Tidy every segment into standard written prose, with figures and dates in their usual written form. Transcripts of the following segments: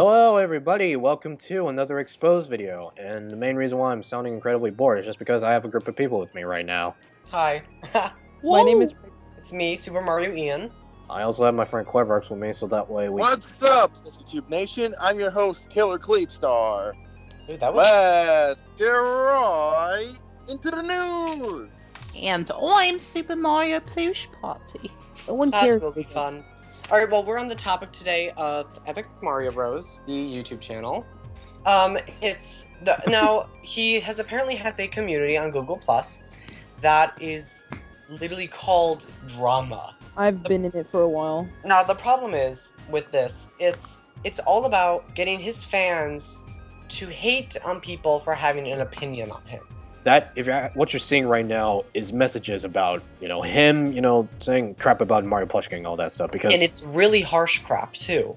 Hello everybody, welcome to another Exposed video, and the main reason why I'm sounding incredibly bored is just because I have a group of people with me right now. Hi. My name is... It's me, Super Mario Ian. I also have my friend Cleverx with me, so that way we... What's up, YouTube Nation? I'm your host, Killer Cleepstar. Dude, that was... Let's get right into the news! And I'm Super Mario Plush Party. No one That cares. will be fun. Alright, well, we're on the topic today of EpicMarioBros, the YouTube channel. Now, he apparently has a community on Google Plus that is literally called Drama. I've been in it for a while. Now, the problem is, with this, it's all about getting his fans to hate on people for having an opinion on him. What you're seeing right now is messages about, him, saying crap about Mario Plush Gang and all that stuff, because... And it's really harsh crap, too.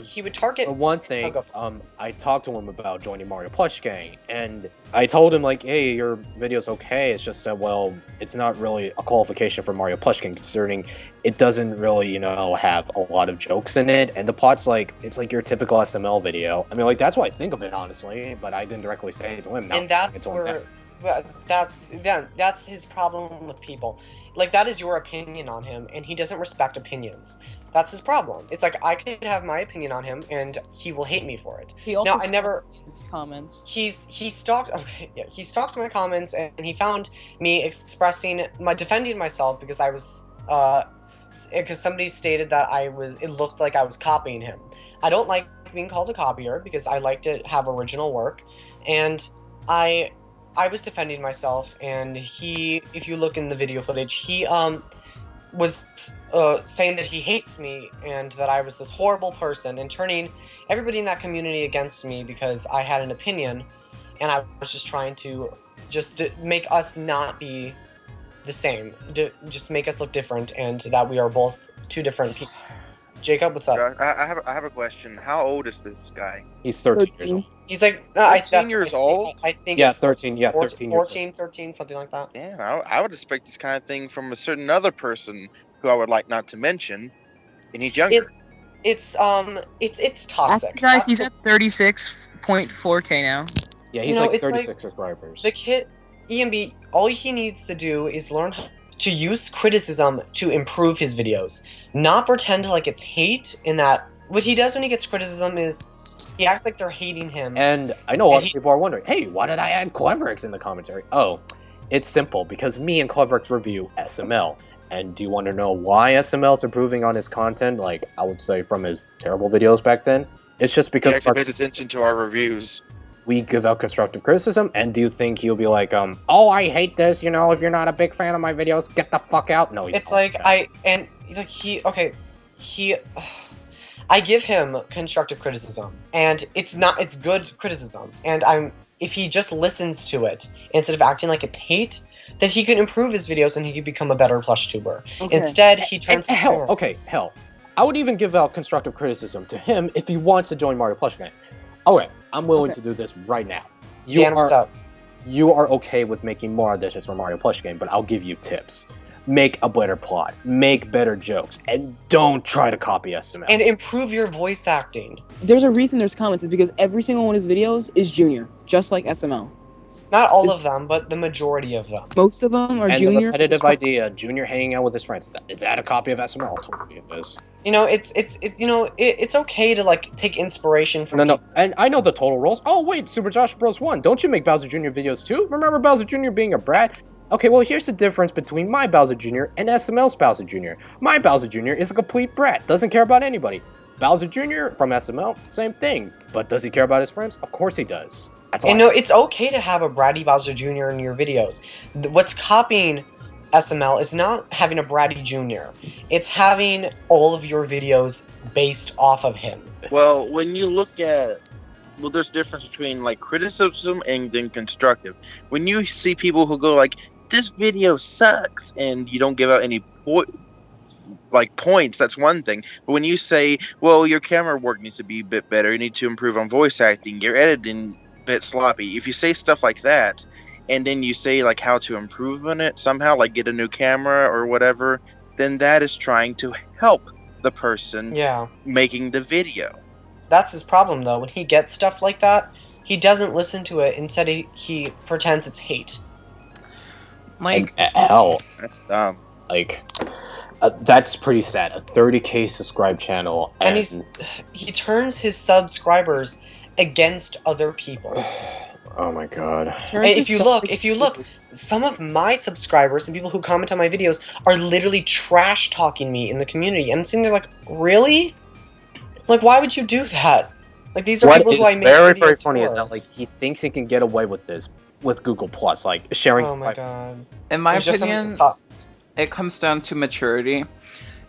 He would target... For one thing, I talked to him about joining Mario Plush Gang, and I told him, like, hey, your video's okay, it's just that, well, it's not really a qualification for Mario Plush Gang, considering it doesn't really, have a lot of jokes in it, and the plot's it's like your typical SML video. I mean, like, that's what I think of it, honestly, but I didn't directly say it to him. And that's where... That's his problem with people. Like, that is your opinion on him, and he doesn't respect opinions. That's his problem. It's like, I could have my opinion on him, and he will hate me for it. He also now, I never... his comments. He stalked my comments, and he found me defending myself because I was, because somebody stated that it looked like I was copying him. I don't like being called a copier, because I like to have original work, and I was defending myself, and if you look in the video footage, he was saying that he hates me and that I was this horrible person, and turning everybody in that community against me because I had an opinion, and I was just trying to make us not be the same, just make us look different, and that we are both two different people. Jacob, what's up? I have a question. How old is this guy? He's 13 years old. He's like 13 years old? I think yeah, it's 13. Yeah, 13 years 14, 13, something like that. Yeah, I would expect this kind of thing from a certain other person who I would like not to mention, and he's younger. It's toxic. Actually, guys, he's at 36.4k now. Yeah, he's 36 subscribers. The kid, EMB, all he needs to do is learn how to use criticism to improve his videos. Not pretend like it's hate, in that what he does when he gets criticism is he acts like they're hating him. And I know a lot of people are wondering, hey, why did I add Cleverx in the commentary? Oh, it's simple, because me and Cleverx review SML. And do you want to know why SML is improving on his content, like, I would say from his terrible videos back then? It's just because... He pays attention to our reviews. We give out constructive criticism, and do you think he'll be like, oh, I hate this, if you're not a big fan of my videos, get the fuck out? No, he's... It's like, I give him constructive criticism, and it's good criticism, and if he just listens to it, instead of acting like it's hate, then he can improve his videos and he can become a better plush tuber. Okay. Instead, he turns... Hell, I would even give out constructive criticism to him if he wants to join Mario Plush Gang. Okay, I'm willing to do this right now. What's up? You are okay with making more auditions for Mario Plush Game, but I'll give you tips. Make a better plot, make better jokes, and don't try to copy SML. And improve your voice acting. There's a reason there's comments, is because every single one of his videos is Junior, just like SML. Not all of them, but the majority of them. Most of them are Junior. And the repetitive idea, Junior hanging out with his friends, it's add a copy of SML. Totally it is. It's okay to take inspiration from... No, and I know the total roles. Oh wait, Super Josh Bros 1, don't you make Bowser Jr. videos too? Remember Bowser Jr. being a brat? Okay, well here's the difference between my Bowser Jr. and SML's Bowser Jr. My Bowser Jr. is a complete brat, doesn't care about anybody. Bowser Jr. from SML, same thing. But does he care about his friends? Of course he does. It's okay to have a bratty Bowser Jr. in your videos. What's copying SML is not having a bratty Jr. It's having all of your videos based off of him. Well, when you look at... Well, there's a difference between, criticism and then constructive. When you see people who go, this video sucks, and you don't give out any points, that's one thing. But when you say, well, your camera work needs to be a bit better, you need to improve on voice acting, your editing a bit sloppy. If you say stuff like that, and then you say, how to improve on it somehow, get a new camera or whatever, then that is trying to help the person making the video. That's his problem, though. When he gets stuff like that, he doesn't listen to it. Instead, he pretends it's hate. Like, Hell, That's dumb. like, that's pretty sad. A 30K subscribe channel, And and he turns his subscribers against other people. oh my god. And if you look, some of my subscribers and people who comment on my videos are literally trash talking me in the community. And I'm sitting there like, really? Like, why would you do that? Like, these are What people is who I make very, videos very funny for. is that, like, he thinks he can get away with this with Google Plus, like, sharing. Oh my god. In my It was just opinion, something- it comes down to maturity.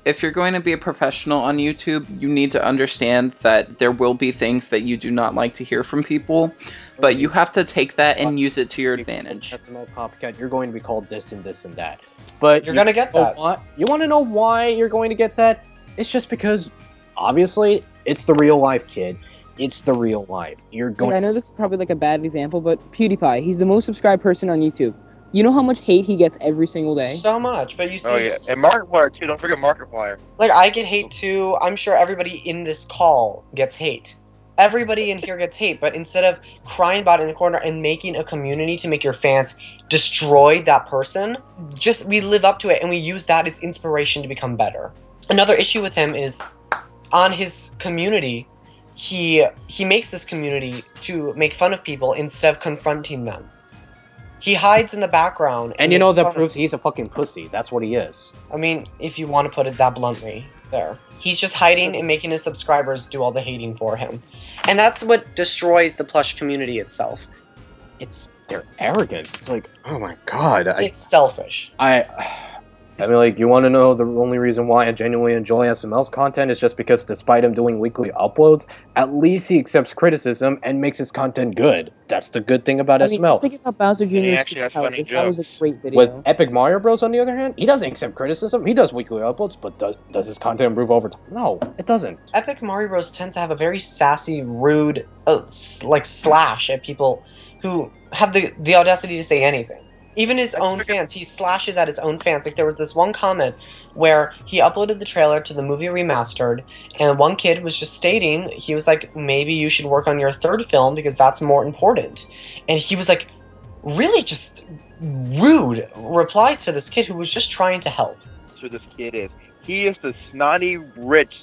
If you're going to be a professional on YouTube, you need to understand that there will be things that you do not like to hear from people, but you have to take that and use it to your advantage. SML copycat, you're going to be called this and this and that. But You're gonna get that. You want to know why you're going to get that? It's just because, obviously, it's the real life, kid. It's the real life. You're Like, going. I know this is probably like a bad example, but PewDiePie, he's the most subscribed person on YouTube. You know how much hate he gets every single day? So much, but you see, Oh yeah, and Markiplier too. Don't forget Markiplier. like, I get hate too. I'm sure everybody in this call gets hate. Everybody in here gets hate, but instead of crying about it in the corner and making a community to make your fans destroy that person, just we live up to it and we use that as inspiration to become better. Another issue with him is on his community, he makes this community to make fun of people instead of confronting them. He hides in the background. And you know makes that fun of- proves he's a fucking pussy. That's what he is. I mean, if you want to put it that bluntly, there. He's just hiding and making his subscribers do all the hating for him. And that's what destroys the plush community itself. It's their arrogance. It's like, oh my god. It's selfish. I mean, like, you want to know the only reason why I genuinely enjoy SML's content is just because despite him doing weekly uploads, at least he accepts criticism and makes his content good. That's the good thing about I mean, SML. just think about Bowser he Jr.'s actually has Super funny Powers. That was a jokes. great video. With EpicMarioBros, on the other hand, he doesn't accept criticism. He does weekly uploads, but does his content improve over time? No, it doesn't. EpicMarioBros tends to have a very sassy, rude, slash at people who have the audacity to say anything. Even his own fans, he slashes at his own fans. Like, there was this one comment where he uploaded the trailer to the movie Remastered, and one kid was just stating, he was like, maybe you should work on your third film because that's more important. And he was like, really just rude replies to this kid who was just trying to help. That's what this kid is. He is the snotty, rich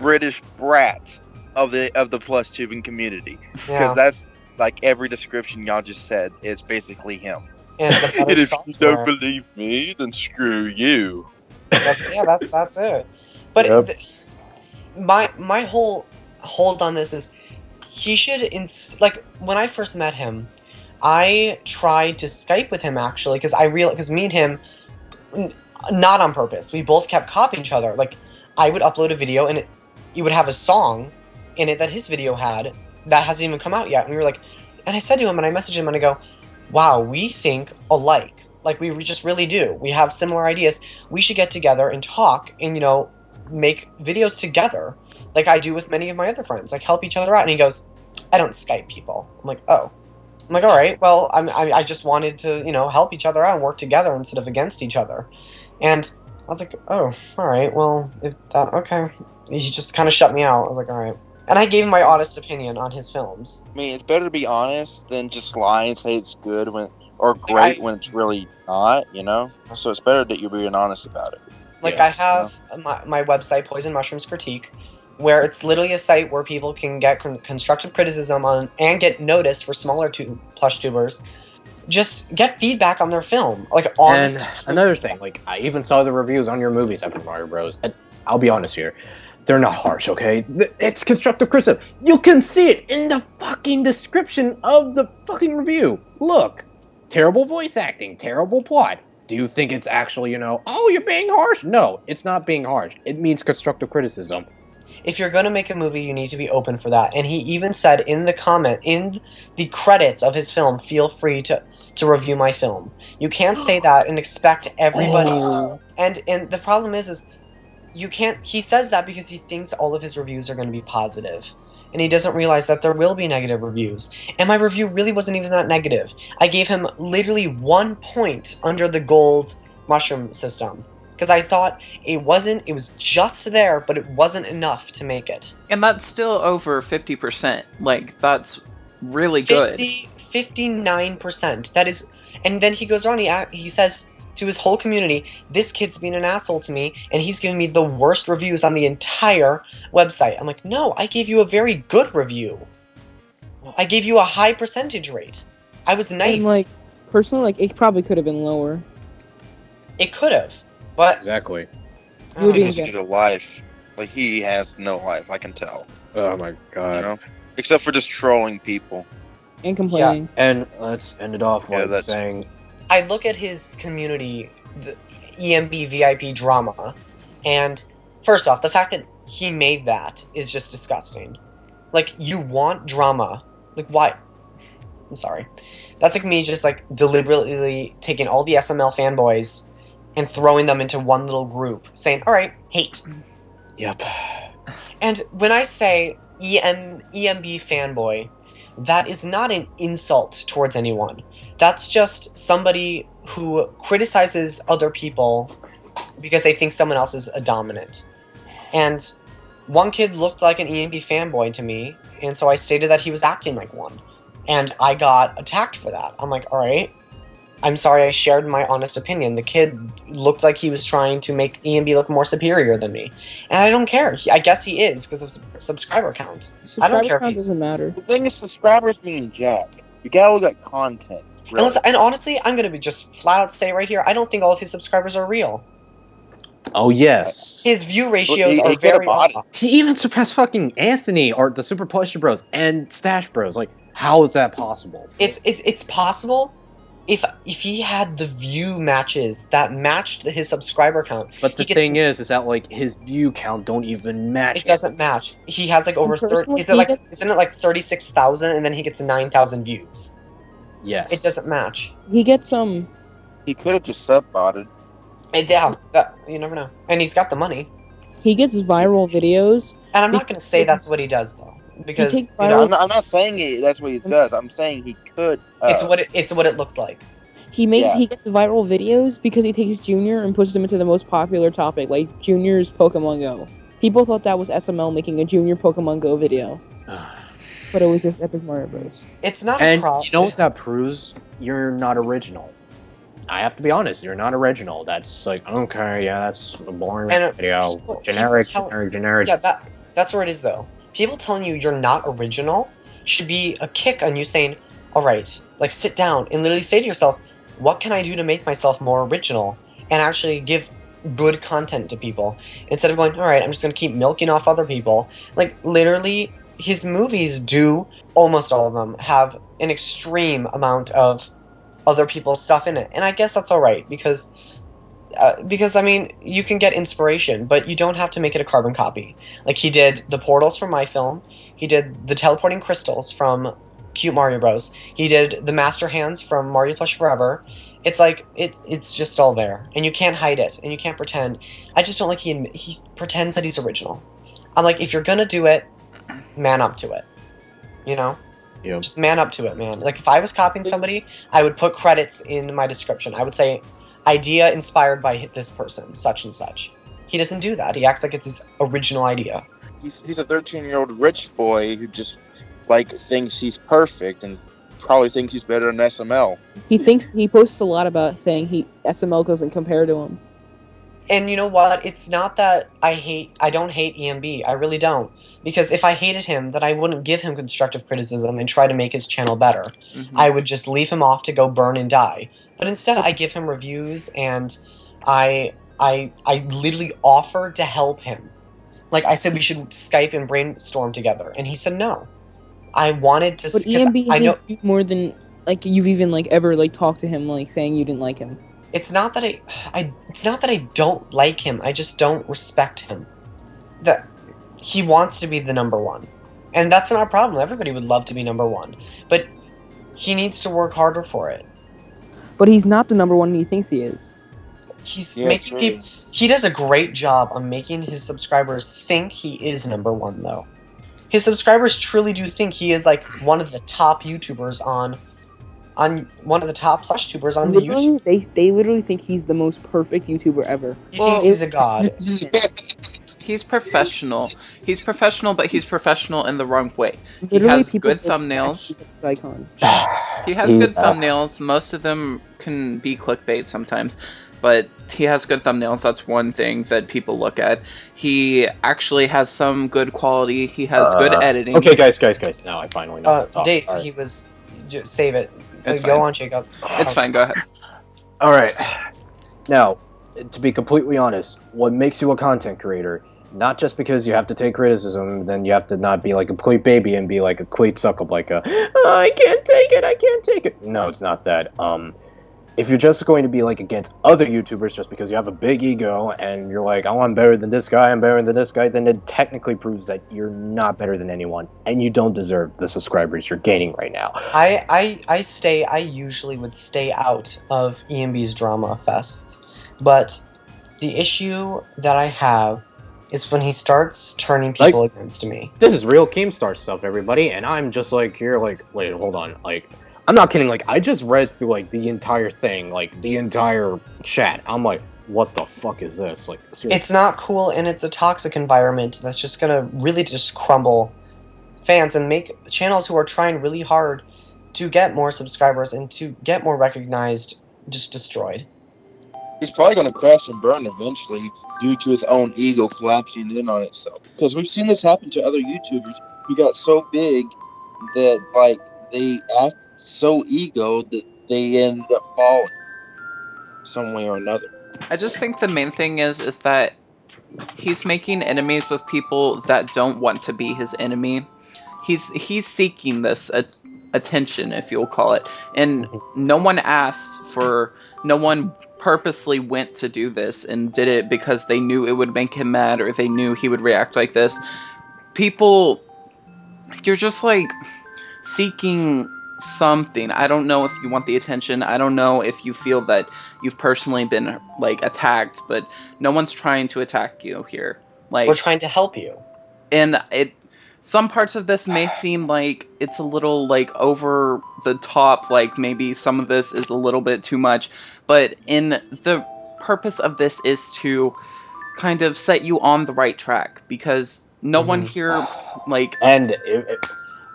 British brat of the plus tubing community. Because Yeah. that's like every description y'all just said. It's basically him. And the better And if you software. don't believe me, then screw you. That's it. But Yep. my whole hold on this is he should like when I first met him, I tried to Skype with him actually because me and him, not on purpose, we both kept copying each other. Like, I would upload a video and you would have a song in it that his video had that hasn't even come out yet, and we were like, and I said to him and I messaged him and I go, wow, we think alike. Like, we just really do. We have similar ideas. We should get together and talk and, make videos together. Like I do with many of my other friends. Like, help each other out. And he goes, I don't Skype people. I'm like, oh. I'm like, all right, well, I just wanted to, help each other out and work together instead of against each other. And I was like, oh, all right, well, okay. He just kind of shut me out. I was like, all right. And I gave him my honest opinion on his films. I mean, it's better to be honest than just lie and say it's good or great when it's really not, So it's better that you're being honest about it. Like, Yeah, I have my website, Poison Mushrooms Critique, where it's literally a site where people can get constructive criticism on and get noticed for smaller plush tubers. Just get feedback on their film, like honest. And truth another feedback. thing, like, I even saw the reviews on your movies, EpicMarioBros, and I'll be honest here. They're not harsh, okay? It's constructive criticism. You can see it in the fucking description of the fucking review. Look, terrible voice acting, terrible plot. Do you think it's actually, oh, you're being harsh? No, it's not being harsh. It means constructive criticism. If you're gonna make a movie, you need to be open for that. And he even said in the comment, in the credits of his film, feel free to review my film. You can't say that and expect everybody. Oh. And the problem is you can't. He says that because he thinks all of his reviews are going to be positive, and he doesn't realize that there will be negative reviews. And my review really wasn't even that negative. I gave him literally 1 point under the gold mushroom system. because I thought it was just there, but it wasn't enough to make it. And that's still over 50%. Like, that's really good. 59%. That is, and then he goes on, he says to his whole community, this kid's being an asshole to me, and he's giving me the worst reviews on the entire website. I'm like, no, I gave you a very good review. I gave you a high percentage rate. I was nice. And, like, personally, like, it probably could have been lower. It could have, but Exactly. I You don't being know. He needs a life. Like, he has no life, I can tell. Oh my You god. know? Except for just trolling people. And complaining. And let's end it off Yeah, by that's- saying, I look at his community, the EMB VIP drama, and first off, the fact that he made that is just disgusting. Like, you want drama. Like, why? I'm sorry. That's like me just, like, deliberately taking all the SML fanboys and throwing them into one little group, saying, alright, hate. yep. And when I say EMB fanboy, that is not an insult towards anyone. That's just somebody who criticizes other people because they think someone else is a dominant. And one kid looked like an EMB fanboy to me, and so I stated that he was acting like one. And I got attacked for that. I'm like, alright, I'm sorry I shared my honest opinion. The kid looked like he was trying to make EMB look more superior than me. And I don't care. I guess he is because of subscriber count. I don't care if Subscriber count he... doesn't matter. The thing is, subscribers mean jack. You gotta look at content. Really. And honestly, I'm going to be just flat out say right here, I don't think all of his subscribers are real. Oh yes. His view ratios he are could have very bought it. off. He even surpassed fucking Anthony or the Super Pusher Bros and Stash Bros. Like, how is that possible? It's possible if he had the view matches that matched his subscriber count. But the he gets- thing is that like his view count don't even match. It doesn't match. He has like over And personally, 30. Isn't it like 36,000 and then he gets 9,000 views? Yes. It doesn't match. He gets He could have just sub-botted. Yeah, you never know. And he's got the money. he gets viral videos. And I'm not going to say that's what he does though, because takes you know, viral- I'm not saying that's what he does. I'm saying he could. it's what it looks like. He gets viral videos because he takes Junior and puts them into the most popular topic, like Junior's Pokemon Go. People thought that was SML making a Junior Pokemon Go video, but it was just EpicMarioBros. It's not And a problem. you know what that proves? You're not original. I have to be honest. You're not original. That's like, okay, yeah, that's a boring And, video. people Generic, tell- generic. Yeah, that's where it is though. People telling you you're not original should be a kick on you saying, all right, like sit down and literally say to yourself, what can I do to make myself more original and actually give good content to people instead of going, all right, I'm just going to keep milking off other people. Like literally his movies do, almost all of them, have an extreme amount of other people's stuff in it. And I guess that's all right because I mean, you can get inspiration, but you don't have to make it a carbon copy. Like he did the portals from my film, he did the teleporting crystals from Cute Mario Bros. He did the master hands from Mario Plush Forever. It's like it's just all there, and you can't hide it, and you can't pretend. I just don't like he pretends that he's original. I'm like, if you're gonna do it, man up to it. You know, Yeah. just man up to it, man. Like if I was copying somebody, I would put credits in my description. I would say, idea inspired by this person, such and such. He doesn't do that. He acts like it's his original idea. He's a 13-year-old rich boy who just thinks he's perfect and probably thinks he's better than SML. He posts a lot about saying SML doesn't compare to him. And you know what? It's not that I don't hate EMB. I really don't. Because if I hated him, then I wouldn't give him constructive criticism and try to make his channel better. Mm-hmm. I would just leave him off to go burn and die. But instead, I give him reviews and I literally offered to help him. Like I said, we should Skype and brainstorm together, and he said no. I wanted to. But EMB hates you more than like you've even like ever like talked to him like saying you didn't like him. It's not that it's not that I don't like him. I just don't respect him. That he wants to be the number one, and that's not a problem. Everybody would love to be number one, but he needs to work harder for it. But he's not the number one he thinks he is. He's Yeah, making true. people. He does a great job on making his subscribers think he is number one, though. His subscribers truly do think he is like one of the top YouTubers on on one of the top plush tubers on the Literally, YouTube. they literally think he's the most perfect YouTuber ever. He thinks he's a god. He's professional. He's professional, but he's professional in the wrong way. He Literally, has people good think thumbnails. he's an icon. He has good thumbnails. Most of them can be clickbait sometimes, but he has good thumbnails. That's one thing that people look at. He actually has some good quality. He has good editing. Okay, guys. Now I finally know. what to talk. Dave, All right. he was. Save it. It's Go fine. on, Jacob. It's fine. Go ahead. All right. Now, to be completely honest, what makes you a content creator? Not just because you have to take criticism, then you have to not be like a complete baby and be like a complete suck up, like I can't take it. No, it's not that. If you're just going to be like against other YouTubers just because you have a big ego and you're like, oh, I'm better than this guy, then it technically proves that you're not better than anyone and you don't deserve the subscribers you're gaining right now. I usually would stay out of EMB's drama fests, but the issue that I have is when he starts turning people against me. This is real Keemstar stuff, everybody, and I'm just like here, like, wait, hold on, like, I'm not kidding, like, I just read through, like, the entire thing, like, the entire chat. I'm like, what the fuck is this? Like, seriously. It's not cool, and it's a toxic environment that's just gonna really just crumble fans and make channels who are trying really hard to get more subscribers and to get more recognized just destroyed. He's probably going to crash and burn eventually due to his own ego collapsing in on itself. Because we've seen this happen to other YouTubers who got so big that, like, they act so ego that they end up falling some way or another. I just think the main thing is that he's making enemies with people that don't want to be his enemy. He's seeking this attention, if you'll call it, and no one purposely went to do this and did it because they knew it would make him mad or they knew he would react like this. People, you're just like seeking something. I don't know if you want the attention. I don't know if you feel that you've personally been like attacked, but no one's trying to attack you here. Like, we're trying to help you. And some parts of this may seem like it's a little like over the top, like maybe some of this is a little bit too much, but in the purpose of this is to kind of set you on the right track, because no one here like... And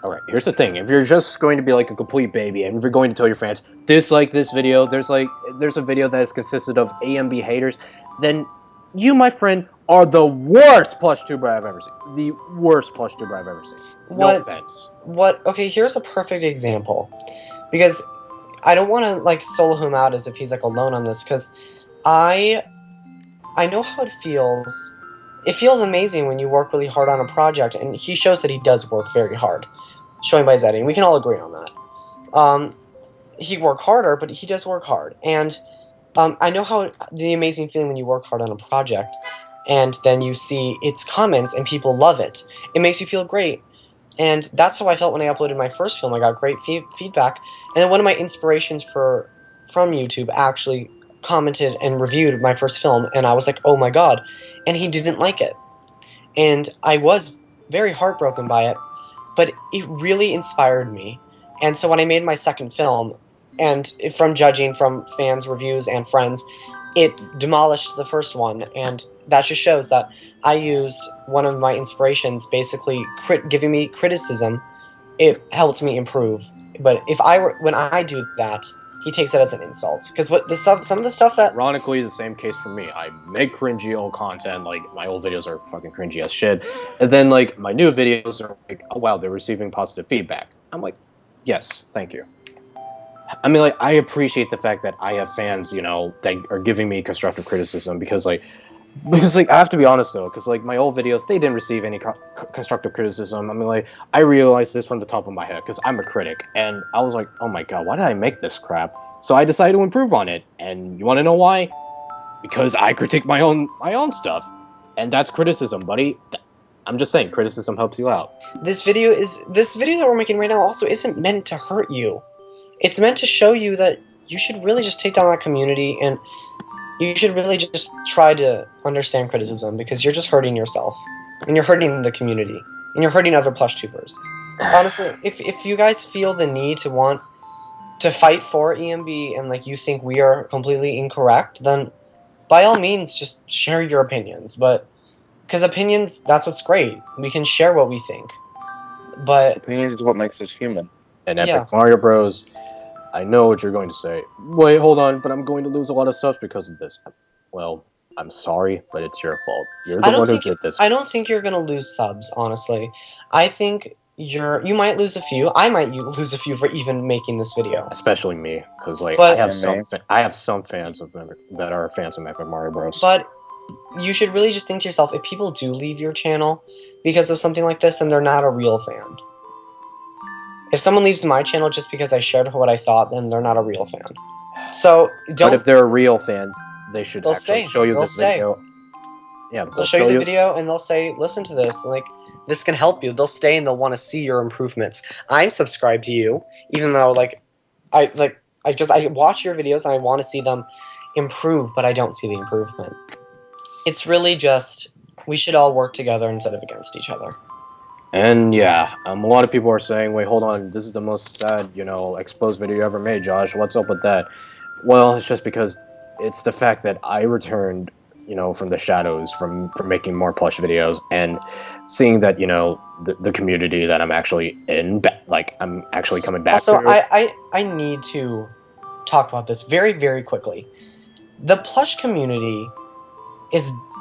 alright, here's the thing. If you're just going to be like a complete baby and if you're going to tell your fans, dislike this video, there's a video that is consisted of AMB haters, then you, my friend, are the worst plush tuber I've ever seen. The worst plush tuber I've ever seen. No offense. Okay, here's a perfect example. Because I don't want to, like, solo him out as if he's, like, alone on this, because I know how it feels. It feels amazing when you work really hard on a project, and he shows that he does work very hard, showing by his editing. We can all agree on that. He work harder, but he does work hard. And I know how the amazing feeling when you work hard on a project, and then you see its comments and people love it. It makes you feel great. And that's how I felt when I uploaded my first film. I got great feedback. And then one of my inspirations from YouTube actually commented and reviewed my first film, and I was like, oh my god. And he didn't like it. And I was very heartbroken by it, but it really inspired me. And so when I made my second film, and from judging from fans' reviews and friends, it demolished the first one, and that just shows that I used one of my inspirations, basically giving me criticism. It helped me improve. But when I do that, he takes it as an insult. Because some of the stuff that... Ironically, is the same case for me. I make cringy old content, like, my old videos are fucking cringy as shit. And then, like, my new videos are like, oh wow, they're receiving positive feedback. I'm like, yes, thank you. I mean, like, I appreciate the fact that I have fans, you know, that are giving me constructive criticism, because, like, I have to be honest, though, because, like, my old videos, they didn't receive any constructive criticism. I mean, like, I realized this from the top of my head, because I'm a critic, and I was like, oh my god, why did I make this crap? So I decided to improve on it, and you want to know why? Because I critique my own stuff, and that's criticism, buddy. I'm just saying, criticism helps you out. This video that we're making right now also isn't meant to hurt you. It's meant to show you that you should really just take down that community, and you should really just try to understand criticism, because you're just hurting yourself, and you're hurting the community, and you're hurting other plush tubers. Honestly, if you guys feel the need to want to fight for EMB and like you think we are completely incorrect, then by all means just share your opinions. But because opinions, that's what's great. We can share what we think. But Opinions is what makes us human. And Epic Yeah. Mario Bros. I know what you're going to say. Wait, hold on, but I'm going to lose a lot of subs because of this. Well, I'm sorry, but it's your fault. You're the one who did this. I don't think you're gonna lose subs, honestly. I think you might lose a few. I might lose a few for even making this video. Especially me, because like But- I have some fans of them that are fans of Epic Mario Bros. But you should really just think to yourself, if people do leave your channel because of something like this, then they're not a real fan. If someone leaves my channel just because I shared what I thought, then they're not a real fan. So But don't. if they're a real fan, they should They'll actually stay. show you They'll this stay. video. Yeah, They'll show you the video and they'll say, "Listen to this. Like this can help you." They'll stay and they'll want to see your improvements. I'm subscribed to you, even though I watch your videos and I want to see them improve, but I don't see the improvement. It's really just we should all work together instead of against each other. And yeah, a lot of people are saying, wait, hold on, this is the most sad, exposed video you ever made, Josh. What's up with that? Well, it's just because it's the fact that I returned, from the shadows, from making more plush videos, and seeing that, the community that I'm actually in, I'm actually coming back Also, to. I need to talk about this very, very quickly. The plush community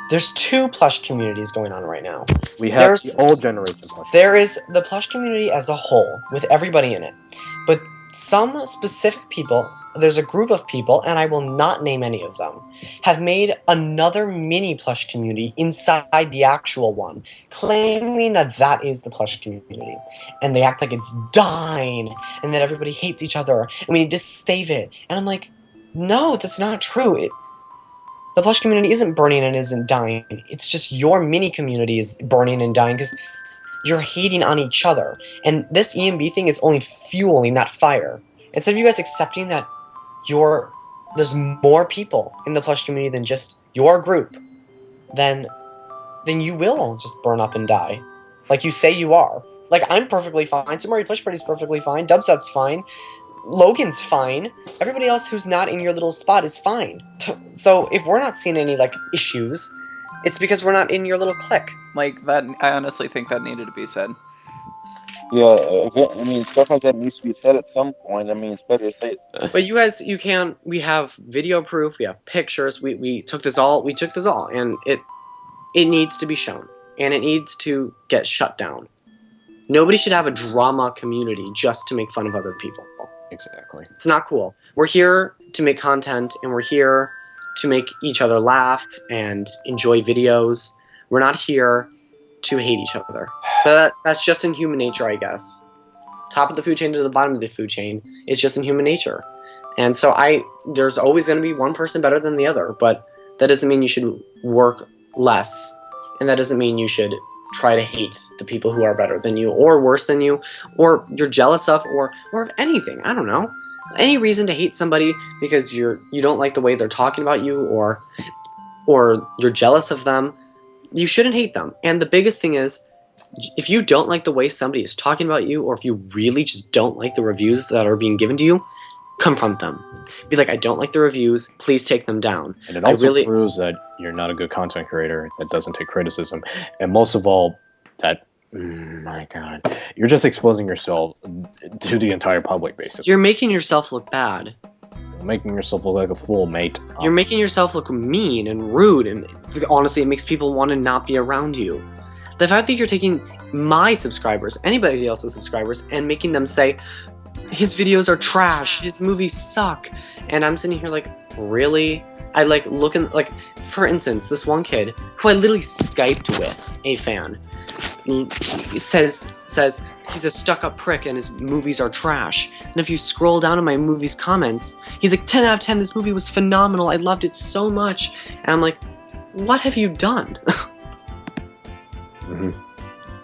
there's two plush communities going on right now. We have the old generation plush. There is the plush community as a whole, with everybody in it. But some specific people, there's a group of people, and I will not name any of them, have made another mini plush community inside the actual one, claiming that that is the plush community. And they act like it's dying, and that everybody hates each other, and we need to save it. And I'm like, no, that's not true. The plush community isn't burning and isn't dying. It's just your mini community is burning and dying because you're hating on each other. And this EMB thing is only fueling that fire. Instead of you guys accepting that there's more people in the plush community than just your group, then you will just burn up and die. Like you say you are. Like I'm perfectly fine. Super Mario Plush Party's perfectly fine. Dubstep's fine. Logan's fine. Everybody else who's not in your little spot is fine. So if we're not seeing any issues, it's because we're not in your little clique. That I honestly think that needed to be said. Yeah, I mean, stuff like that needs to be said at some point. I mean, it's better to say it. But you guys, we have video proof, we have pictures, we took this all, and it needs to be shown, and it needs to get shut down. Nobody should have a drama community just to make fun of other people. Exactly. It's not cool. We're here to make content, and we're here to make each other laugh and enjoy videos. We're not here to hate each other. But that's just in human nature, I guess. Top of the food chain to the bottom of the food chain is just in human nature. And so there's always going to be one person better than the other, but that doesn't mean you should work less. And that doesn't mean you should try to hate the people who are better than you, or worse than you, or you're jealous of, or of anything. I don't know. Any reason to hate somebody because you don't like the way they're talking about you, or you're jealous of them, you shouldn't hate them. And the biggest thing is, if you don't like the way somebody is talking about you, or if you really just don't like the reviews that are being given to you, confront them. Be like, I don't like the reviews, please take them down. And it also proves that you're not a good content creator that doesn't take criticism. And most of all, that, my God, you're just exposing yourself to the entire public, basically. You're making yourself look bad. You're making yourself look like a fool, mate. You're making yourself look mean and rude, and honestly, it makes people want to not be around you. The fact that you're taking my subscribers, anybody else's subscribers, and making them say, his videos are trash, his movies suck, and I'm sitting here like, really? I for instance, this one kid who I literally Skyped with, a fan, says he's a stuck-up prick and his movies are trash. And if you scroll down in my movies comments, he's like, 10 out of 10, this movie was phenomenal, I loved it so much. And I'm like, what have you done? Mm-hmm.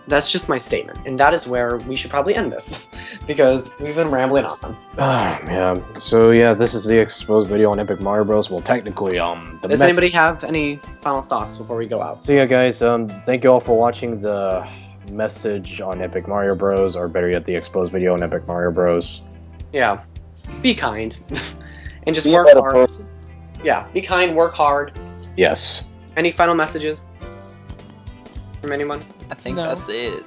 That's just my statement, and that is where we should probably end this, because we've been rambling on. Yeah. So yeah, this is the exposed video on Epic Mario Bros. Well, technically, Does anybody have any final thoughts before we go out? So yeah, guys, thank you all for watching the message on Epic Mario Bros. Or better yet, the exposed video on Epic Mario Bros. Yeah. be kind, and just Be a work better hard. person. Yeah, be kind, work hard. Yes. Any final messages from anyone? I think No. that's it.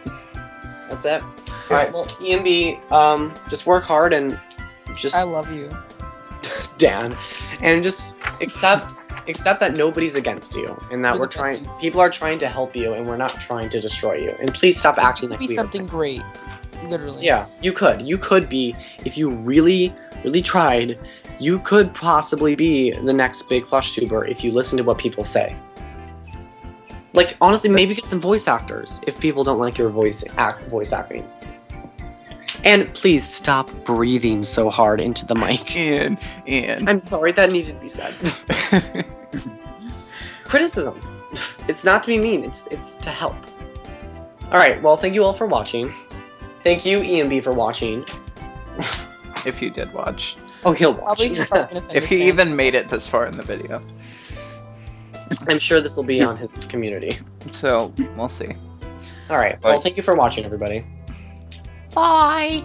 That's it. All right. Well, EMB, just work hard and just I love you. Dan, and just accept that nobody's against you, and that You're we're the best trying. you- People are trying to help you, and we're not trying to destroy you. And please stop acting It like could be we are. something great. Literally. Yeah, you could. You could be, if you really, really tried, you could possibly be the next big plush tuber if you listen to what people say. Like, honestly, maybe get some voice actors if people don't like your voice acting. And please stop breathing so hard into the mic. And I'm sorry, that needed to be said. Criticism. It's not to be mean, it's to help. Alright, well, thank you all for watching. Thank you, EMB, for watching. if you did watch, Oh, he'll watch. Probably just not gonna send if this he thing. even made it this far in the video, I'm sure this will be on his community. so we'll see. Alright, well, thank you for watching, everybody. Bye.